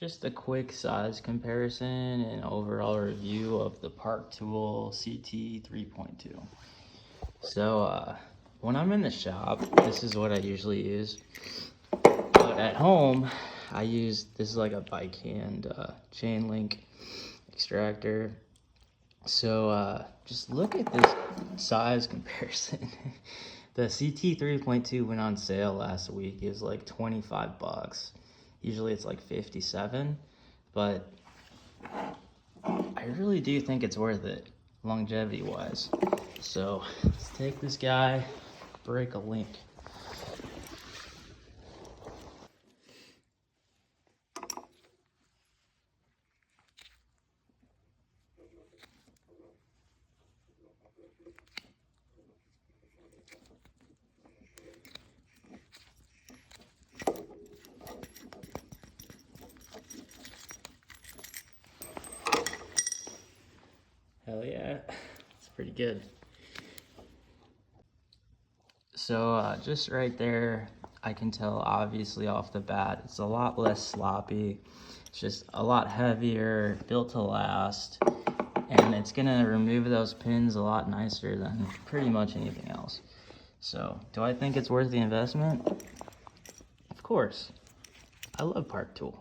just a quick size comparison and overall review of the Parktool CT-3.2. So when I'm in the shop, this is what I usually use. But at home, I use, this is like a bike hand Chainlink extractor. So just look at this size comparison. The CT-3.2 went on sale last week. It was like 25 bucks. Usually it's like 57, but I really do think it's worth it longevity wise. So let's take this guy, break a link. Hell yeah, it's pretty good. So just right there, I can tell obviously off the bat, it's a lot less sloppy. It's just a lot heavier, built to last, and it's gonna remove those pins a lot nicer than pretty much anything else. So do I think it's worth the investment? Of course. I love Parktool.